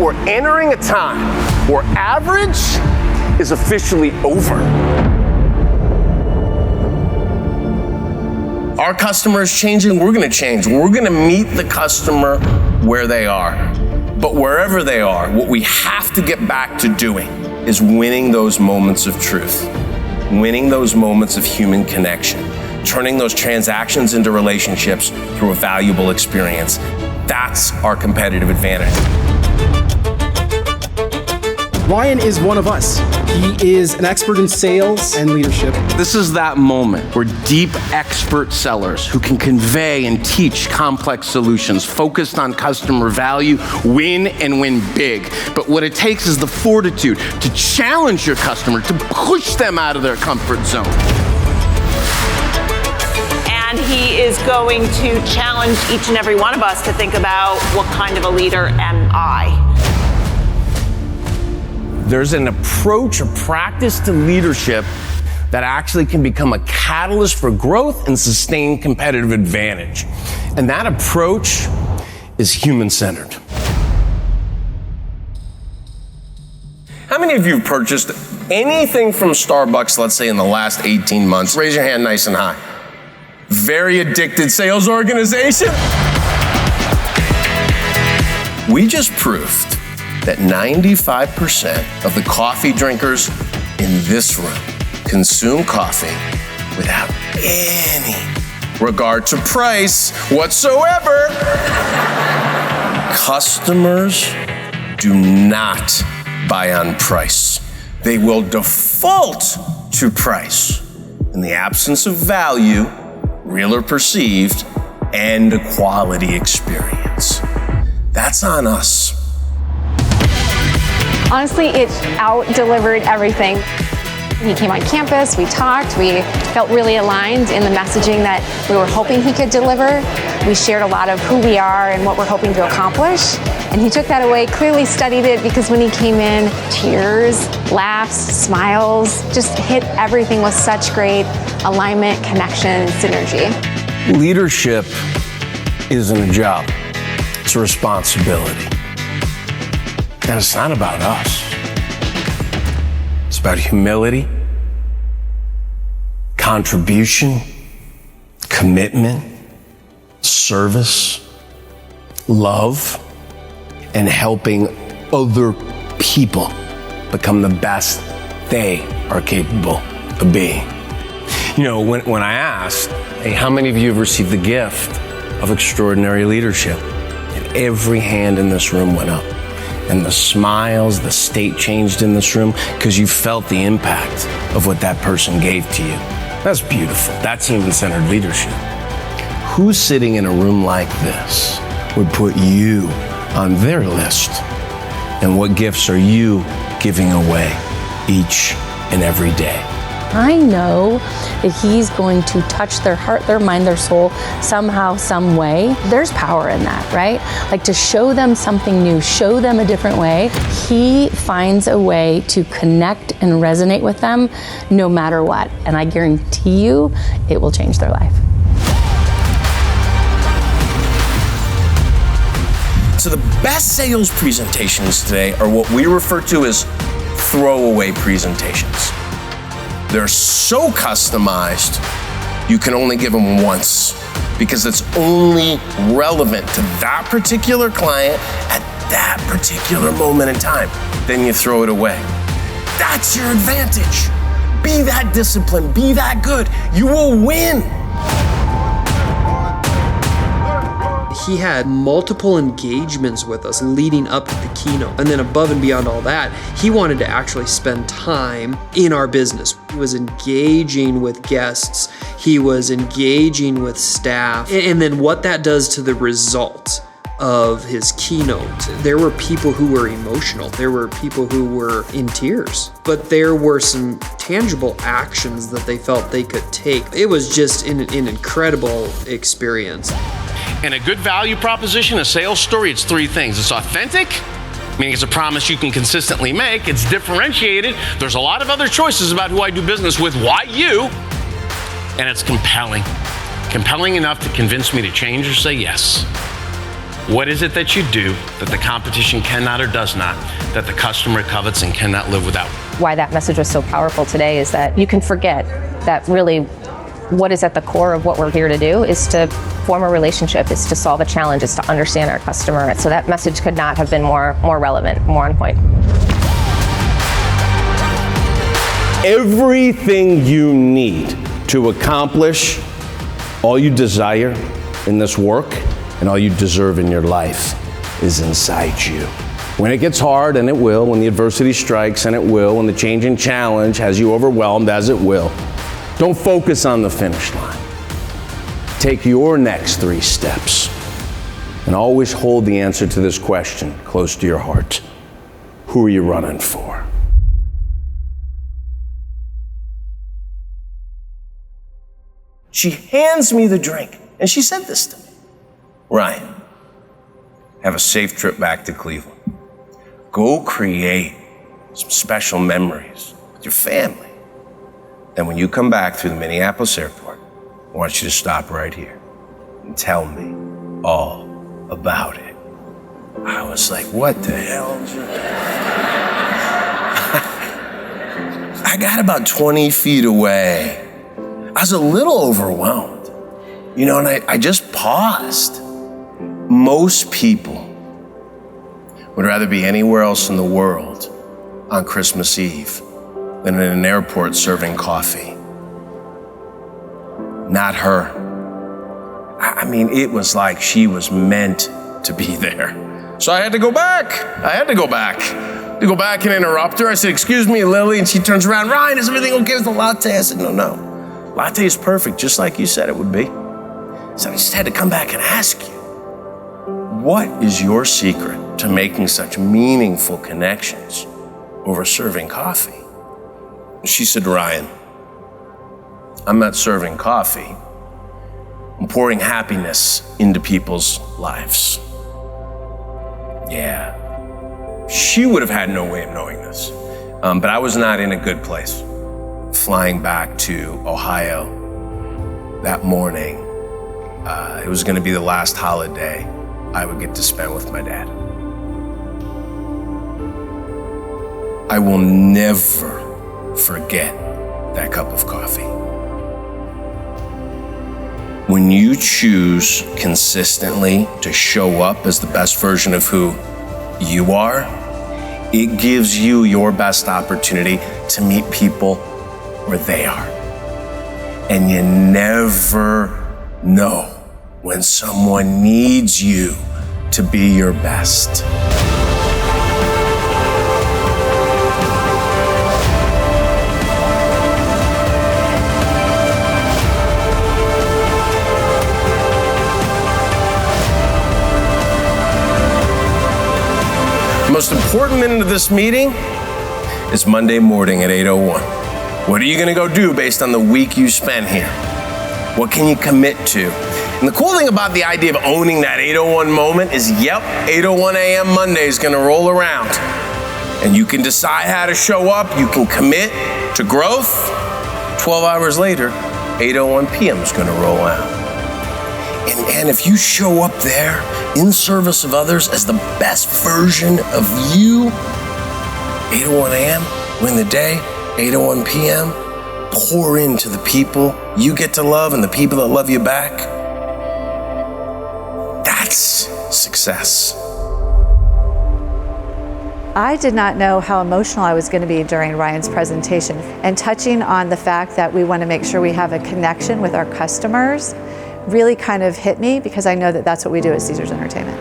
we're entering a time where average is officially over. Our customer is changing, we're gonna change. We're gonna meet the customer where they are. But wherever they are, what we have to get back to doing is winning those moments of truth, winning those moments of human connection, turning those transactions into relationships through a valuable experience. That's our competitive advantage. Ryan is one of us. He is an expert in sales and leadership. This is that moment where deep expert sellers who can convey and teach complex solutions focused on customer value win and win big. But what it takes is the fortitude to challenge your customer, to push them out of their comfort zone. And he is going to challenge each and every one of us to think about, what kind of a leader am I? There's an approach, a practice to leadership that actually can become a catalyst for growth and sustained competitive advantage. And that approach is human-centered. How many of you have purchased anything from Starbucks, let's say in the last 18 months? Raise your hand nice and high. Very addicted sales organization. We just proved that 95% of the coffee drinkers in this room consume coffee without any regard to price whatsoever. Customers do not buy on price. They will default to price in the absence of value, real or perceived, and a quality experience. That's on us. Honestly, it out-delivered everything. He came on campus, we talked, we felt really aligned in the messaging that we were hoping he could deliver. We shared a lot of who we are and what we're hoping to accomplish. And he took that away, clearly studied it, because when he came in, tears, laughs, smiles, just hit everything with such great alignment, connection, and synergy. Leadership isn't a job, it's a responsibility. And it's not about us. It's about humility, contribution, commitment, service, love, and helping other people become the best they are capable of being. You know, when I asked, hey, how many of you have received the gift of extraordinary leadership? And every hand in this room went up. And the smiles, the state changed in this room because you felt the impact of what that person gave to you. That's beautiful. That's human-centered leadership. Who's sitting in a room like this would put you on their list? And what gifts are you giving away each and every day? I know that he's going to touch their heart, their mind, their soul somehow, some way. There's power in that, right? Like to show them something new, show them a different way. He finds a way to connect and resonate with them no matter what. And I guarantee you, it will change their life. So the best sales presentations today are what we refer to as throwaway presentations. They're so customized, you can only give them once because it's only relevant to that particular client at that particular moment in time. Then you throw it away. That's your advantage. Be that disciplined, be that good. You will win. He had multiple engagements with us leading up to the keynote. And then above and beyond all that, he wanted to actually spend time in our business. He was engaging with guests. He was engaging with staff. And then what that does to the result of his keynote. There were people who were emotional. There were people who were in tears. But there were some tangible actions that they felt they could take. It was just an incredible experience. And a good value proposition, a sales story, it's three things. It's authentic, meaning it's a promise you can consistently make. It's differentiated. There's a lot of other choices about who I do business with. Why you? And it's compelling. Compelling enough to convince me to change or say yes. What is it that you do that the competition cannot or does not, that the customer covets and cannot live without? Why that message was so powerful today is that you can forget that really what is at the core of what we're here to do is to form a relationship, is to solve a challenge, is to understand our customer. So that message could not have been more relevant, more on point. Everything you need to accomplish all you desire in this work and all you deserve in your life is inside you. When it gets hard, and it will, when the adversity strikes, and it will, when the change and challenge has you overwhelmed, as it will, don't focus on the finish line. Take your next 3 steps and always hold the answer to this question close to your heart. Who are you running for? She hands me the drink, and she said this to me. Ryan, have a safe trip back to Cleveland. Go create some special memories with your family. Then when you come back through the Minneapolis airport, I want you to stop right here and tell me all about it. I was like, what the hell? I got about 20 feet away. I was a little overwhelmed, and I just paused. Most people would rather be anywhere else in the world on Christmas Eve than in an airport serving coffee. Not her. I mean, it was like she was meant to be there. So I had to go back. To go back and interrupt her. I said, excuse me, Lily. And she turns around, Ryan, is everything okay with the latte? I said, no. Latte is perfect, just like you said it would be. So I just had to come back and ask you, what is your secret to making such meaningful connections over serving coffee? She said, Ryan, I'm not serving coffee. I'm pouring happiness into people's lives. Yeah. She would have had no way of knowing this, but I was not in a good place. Flying back to Ohio that morning, it was going to be the last holiday I would get to spend with my dad. I will never forget that cup of coffee. When you choose consistently to show up as the best version of who you are, it gives you your best opportunity to meet people where they are. And you never know when someone needs you to be your best. The most important minute of this meeting is Monday morning at 8:01. What are you gonna go do based on the week you spent here? What can you commit to? And the cool thing about the idea of owning that 8:01 moment is, 8:01 a.m. Monday is gonna roll around. And you can decide how to show up, you can commit to growth. 12 hours later, 8:01 p.m. is gonna roll out. And if you show up there in service of others as the best version of you, 8:01 a.m., win the day, 8:01 p.m., pour into the people you get to love and the people that love you back. That's success. I did not know how emotional I was going to be during Ryan's presentation, and touching on the fact that we want to make sure we have a connection with our customers really kind of hit me, because I know that that's what we do at Caesars Entertainment.